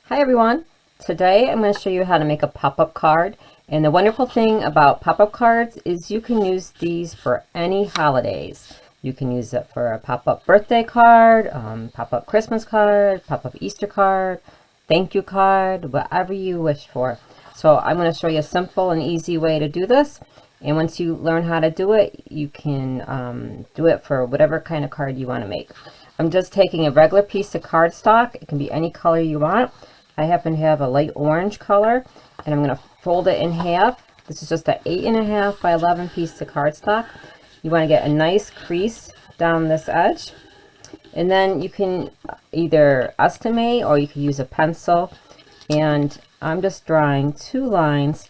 Hi everyone! Today I'm going to show you how to make a pop-up card, and the wonderful thing about pop-up cards is you can use these for any holidays. You can use it for a pop-up birthday card, pop-up Christmas card, pop-up Easter card, thank you card, whatever you wish for. So I'm going to show you a simple and easy way to do this, and once you learn how to do it, you can do it for whatever kind of card you want to make. I'm just taking a regular piece of cardstock. It can be any color you want. I happen to have a light orange color, and I'm going to fold it in half. This is just an 8.5 by 11 piece of cardstock. You want to get a nice crease down this edge, and then you can either estimate or you can use a pencil. And I'm just drawing 2 lines,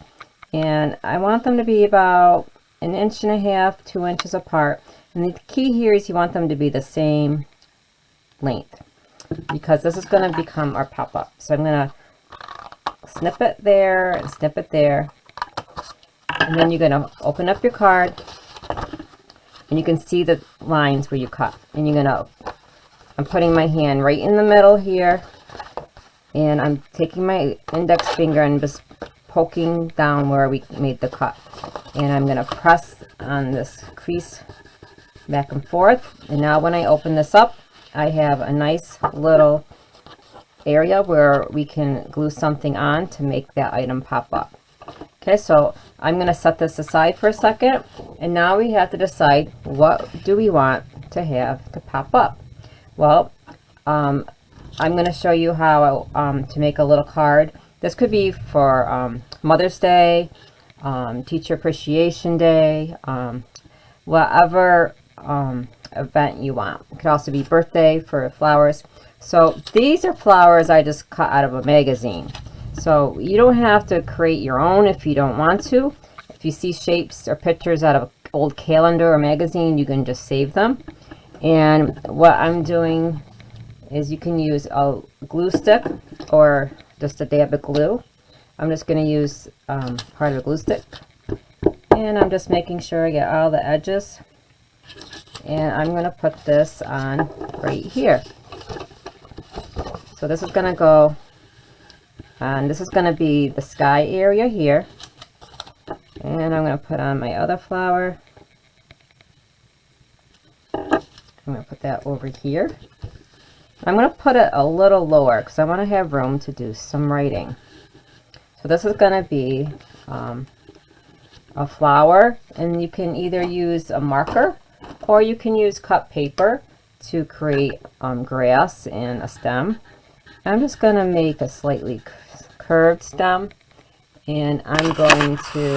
and I want them to be about 1.5 inches, 2 inches apart. And the key here is you want them to be the same length, because this is going to become our pop-up. So I'm going to snip it there and snip it there, and then you're going to open up your card, and you can see the lines where you cut, and I'm putting my hand right in the middle here, and I'm taking my index finger and just poking down where we made the cut, and I'm going to press on this crease back and forth. And now when I open this up, I have a nice little area where we can glue something on to make that item pop up. Okay, so I'm going to set this aside for a second, and now we have to decide what do we want to have to pop up. Well, I'm going to show you how to make a little card. This could be for Mother's Day, Teacher Appreciation Day, whatever event you want. It could also be birthday for flowers. So these are flowers I just cut out of a magazine. So you don't have to create your own if you don't want to. If you see shapes or pictures out of an old calendar or magazine, you can just save them. And what I'm doing is you can use a glue stick or just a dab of glue. I'm just going to use part of a glue stick, and I'm just making sure I get all the edges. And I'm going to put this on right here. So this is going to go, and this is going to be the sky area here. And I'm going to put on my other flower. I'm going to put that over here. I'm going to put it a little lower because I want to have room to do some writing. So this is going to be a flower, and you can either use a marker or you can use cut paper to create grass and a stem. I'm just going to make a slightly curved stem, and I'm going to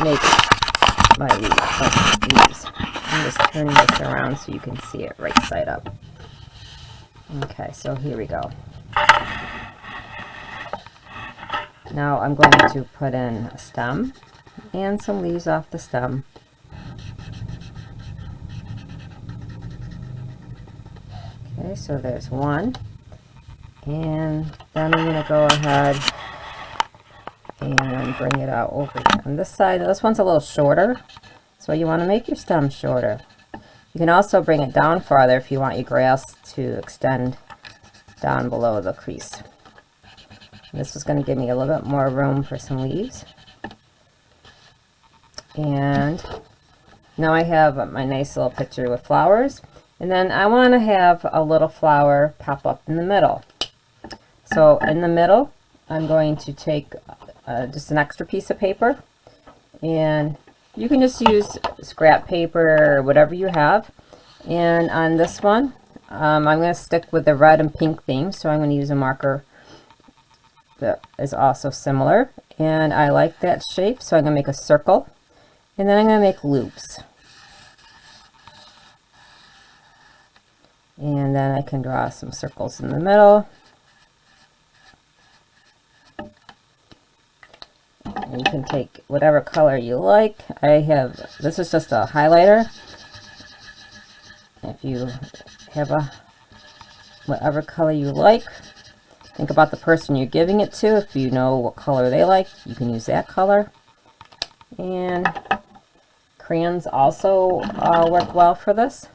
make my leaves. I'm just turning this around so you can see it right side up. Okay, so here we go. Now I'm going to put in a stem and some leaves off the stem. Okay, so there's one. And then I'm going to go ahead and bring it out over here on this side. This one's a little shorter, so you want to make your stem shorter. You can also bring it down farther if you want your grass to extend down below the crease. This is going to give me a little bit more room for some leaves. And now I have my nice little picture with flowers. And then I want to have a little flower pop up in the middle. So in the middle, I'm going to take just an extra piece of paper. And you can just use scrap paper or whatever you have. And on this one, I'm going to stick with the red and pink theme. So I'm going to use a marker that is also similar. And I like that shape, so I'm going to make a circle. And then I'm going to make loops. And then I can draw some circles in the middle. And you can take whatever color you like. This is just a highlighter. If you have whatever color you like, think about the person you're giving it to. If you know what color they like, you can use that color. And crayons also work well for this.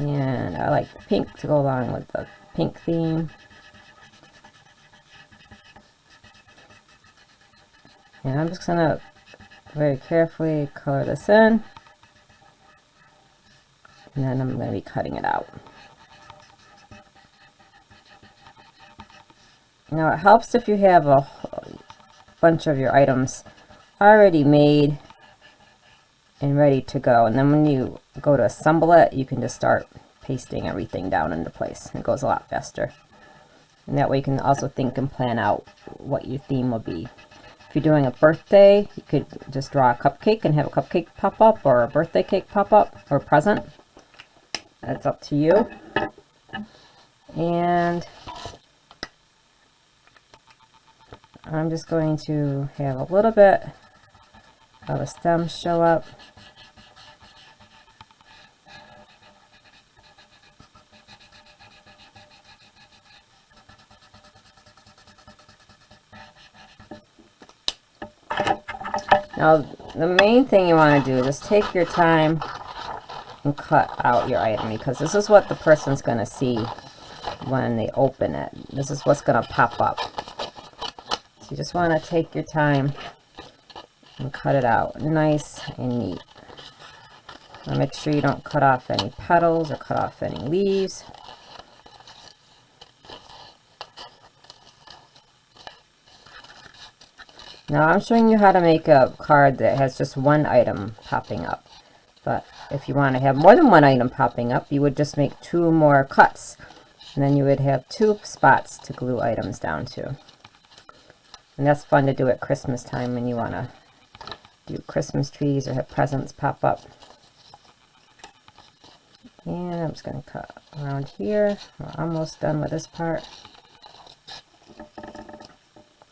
And I like the pink to go along with the pink theme. And I'm just gonna very carefully color this in. And then I'm gonna be cutting it out. Now it helps if you have a bunch of your items already made and ready to go, and then when you go to assemble it, you can just start pasting everything down into place. It goes a lot faster, and that way you can also think and plan out what your theme will be. If you're doing a birthday, you could just draw a cupcake and have a cupcake pop up, or a birthday cake pop up, or a present. That's up to you. And I'm just going to have a little bit of a stem show up. Now, the main thing you want to do is take your time and cut out your item, because this is what the person's going to see when they open it. This is what's going to pop up. So you just want to take your time and cut it out nice and neat. Now make sure you don't cut off any petals or cut off any leaves. Now I'm showing you how to make a card that has just one item popping up. But if you want to have more than one item popping up, you would just make 2 more cuts. And then you would have 2 spots to glue items down to. And that's fun to do at Christmas time when you want to do Christmas trees or have presents pop up. And I'm just going to cut around here. We're almost done with this part.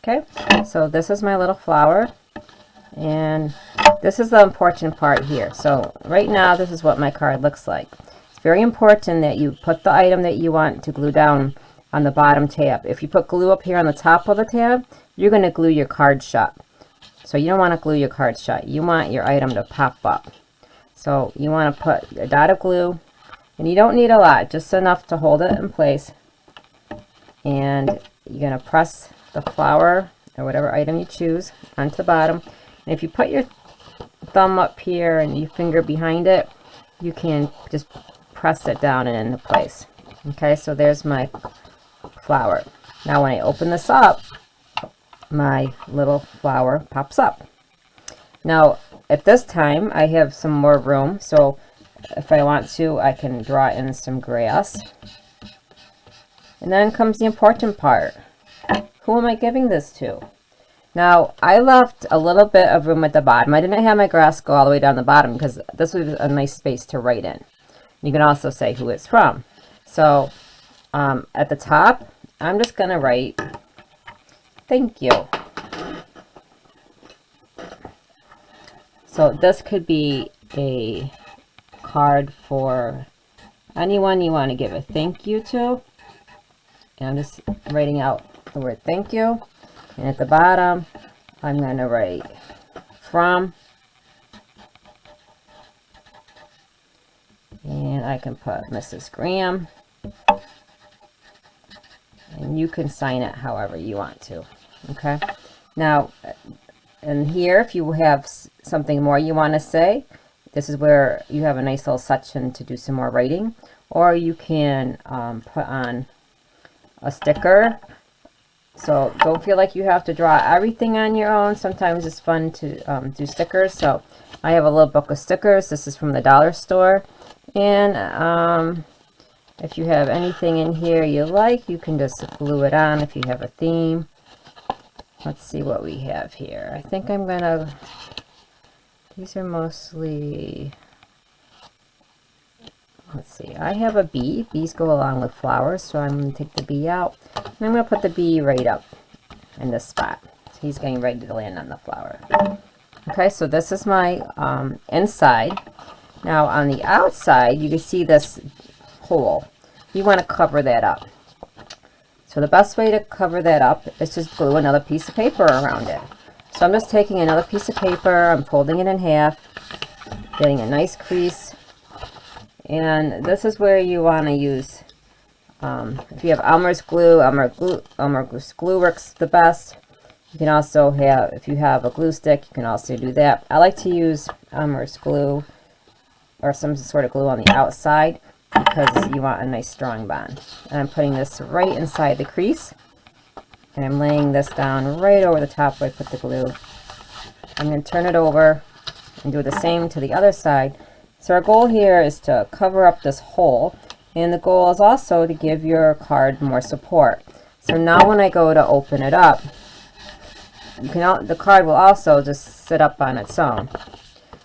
Okay, so this is my little flower, and this is the important part here. So right now, this is what my card looks like. It's very important that you put the item that you want to glue down on the bottom tab. If you put glue up here on the top of the tab, you're going to glue your card shut. So you don't want to glue your card shut. You want your item to pop up. So you want to put a dot of glue, and you don't need a lot, just enough to hold it in place. And you're going to press the flower or whatever item you choose onto the bottom. And if you put your thumb up here and your finger behind it, you can just press it down and into place. Okay, so there's my flower. Now when I open this up, my little flower pops up. Now at this time I have some more room, so if I want to, I can draw in some grass. And then comes the important part. Who am I giving this to? Now, I left a little bit of room at the bottom. I didn't have my grass go all the way down the bottom because this was a nice space to write in. You can also say who it's from. So, at the top, I'm just going to write, thank you. So, this could be a card for anyone you want to give a thank you to. And I'm just writing out the word thank you, and at the bottom I'm going to write from, and I can put Mrs. Graham, and you can sign it however you want to. Okay, now in here, if you have something more you want to say, this is where you have a nice little section to do some more writing, or you can put on a sticker. So don't feel like you have to draw everything on your own. Sometimes it's fun to do stickers. So I have a little book of stickers. This is from the dollar store. And if you have anything in here you like, you can just glue it on if you have a theme. Let's see what we have here. I think I'm going to, these are mostly, let's see, I have a bee. Bees go along with flowers, so I'm going to take the bee out. And I'm going to put the bee right up in this spot. So he's getting ready to land on the flower. Okay, so this is my inside. Now on the outside, you can see this hole. You want to cover that up. So the best way to cover that up is just glue another piece of paper around it. So I'm just taking another piece of paper, I'm folding it in half, getting a nice crease, And this is where you want to use, if you have Elmer's glue, Elmer's glue works the best. You can also have, if you have a glue stick, you can also do that. I like to use Elmer's glue or some sort of glue on the outside because you want a nice strong bond. And I'm putting this right inside the crease. And I'm laying this down right over the top where I put the glue. I'm going to turn it over and do the same to the other side. So our goal here is to cover up this hole, and the goal is also to give your card more support. So now when I go to open it up, the card will also just sit up on its own.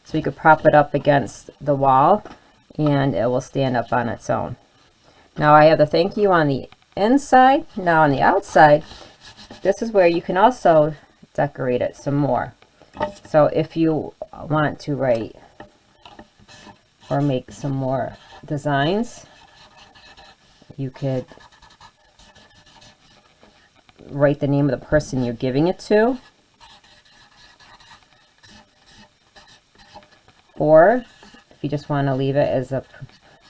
So you could prop it up against the wall and it will stand up on its own. Now I have the thank you on the inside. Now on the outside, this is where you can also decorate it some more. So if you want to write or make some more designs, you could write the name of the person you're giving it to, or if you just want to leave it as a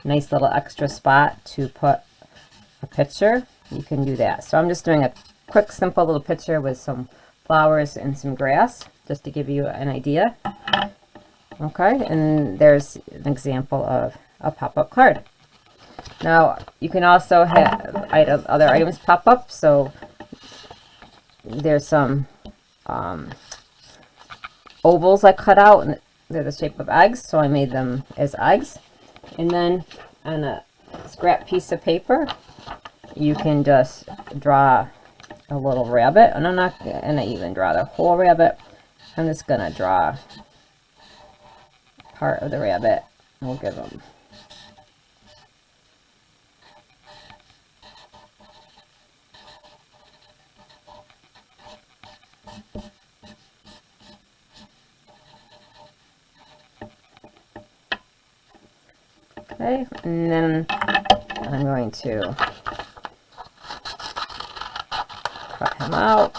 nice little extra spot to put a picture, you can do that. So I'm just doing a quick simple little picture with some flowers and some grass just to give you an idea. Okay, and there's an example of a pop-up card. Now you can also have other items pop up. So there's some ovals I cut out, and they're the shape of eggs, so I made them as eggs. And then on a scrap piece of paper, you can just draw a little rabbit, and I'm not gonna even draw the whole rabbit. I'm just gonna draw part of the rabbit. We'll give them okay, and then I'm going to cut him out.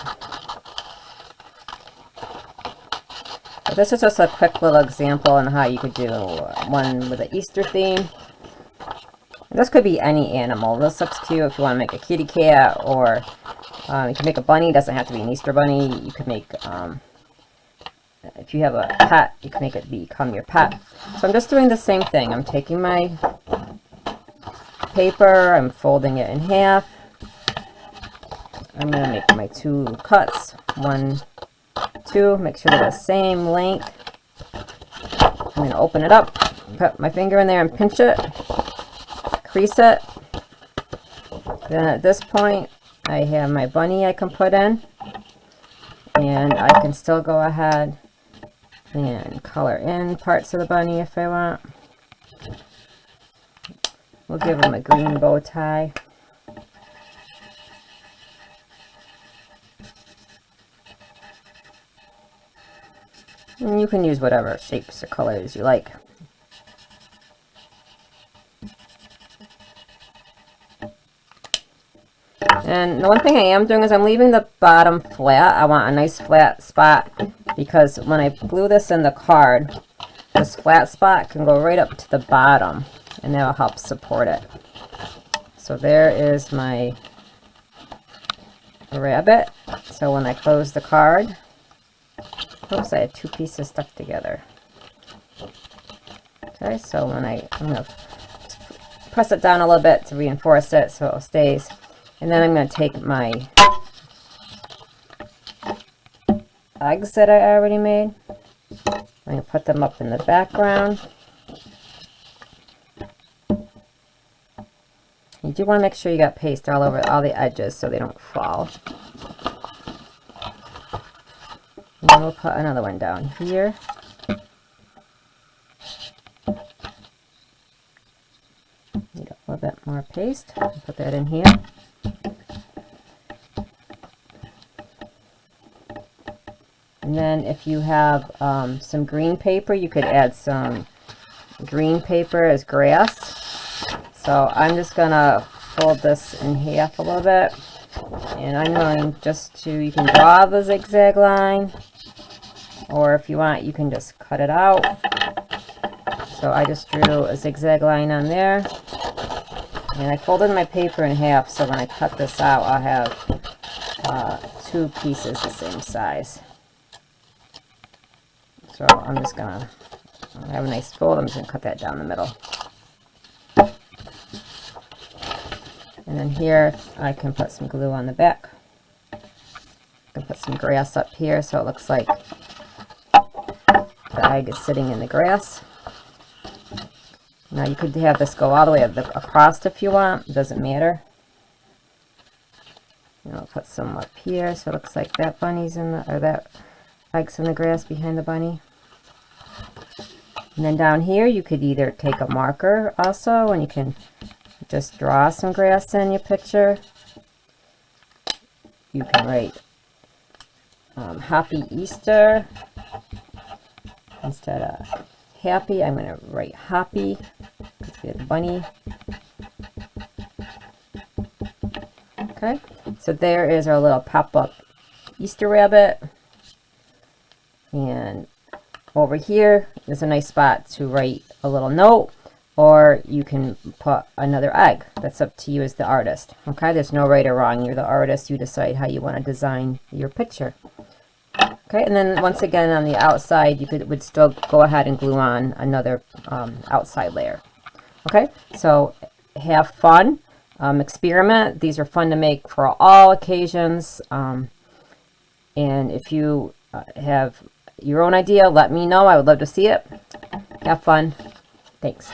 But this is just a quick little example on how you could do one with an Easter theme. This could be any animal. This looks cute if you want to make a kitty cat, or you can make a bunny. It doesn't have to be an Easter bunny. You could make, if you have a pet, you can make it become your pet. So I'm just doing the same thing. I'm taking my paper, I'm folding it in half. I'm going to make my two cuts. 1, 2, make sure they're the same length. I'm going to open it up, put my finger in there and pinch it, crease it. Then at this point, I have my bunny I can put in, and I can still go ahead and color in parts of the bunny if I want. We'll give him a green bow tie. And you can use whatever shapes or colors you like. And the one thing I am doing is I'm leaving the bottom flat. I want a nice flat spot because when I glue this in the card, this flat spot can go right up to the bottom, and that will help support it. So there is my rabbit. So when I close the card, oops, I had two pieces stuck together. Okay, so when I'm going to press it down a little bit to reinforce it so it stays. And then I'm going to take my eggs that I already made. I'm going to put them up in the background. You do want to make sure you got paste all over all the edges so they don't fall. And then we'll put another one down here. Need a little bit more paste. Put that in here. And then if you have some green paper, you could add some green paper as grass. So I'm just going to fold this in half a little bit. And I'm going just to, you can draw the zigzag line, or if you want, you can just cut it out. So So I just drew a zigzag line on there. And I folded my paper in half, so when I cut this out, I'll have 2 pieces the same size. So I'm just going to have a nice fold. I'm just going to cut that down the middle. And then here, I can put some glue on the back. I can put some grass up here so it looks like the egg is sitting in the grass. Now you could have this go all the way across if you want. It doesn't matter. And I'll put some up here so it looks like that bunny's in the, or that egg's in the grass behind the bunny. And then down here you could either take a marker also, and you can just draw some grass in your picture. You can write Happy Easter. Instead of happy, I'm going to write happy, because we have the bunny. Okay, so there is our little pop-up Easter rabbit. And over here is a nice spot to write a little note, or you can put another egg. That's up to you as the artist. Okay, there's no right or wrong. You're the artist. You decide how you want to design your picture. Okay, and then once again on the outside, you would still go ahead and glue on another outside layer. Okay, so have fun, experiment. These are fun to make for all occasions. And if you have your own idea, let me know. I would love to see it. Have fun. Thanks.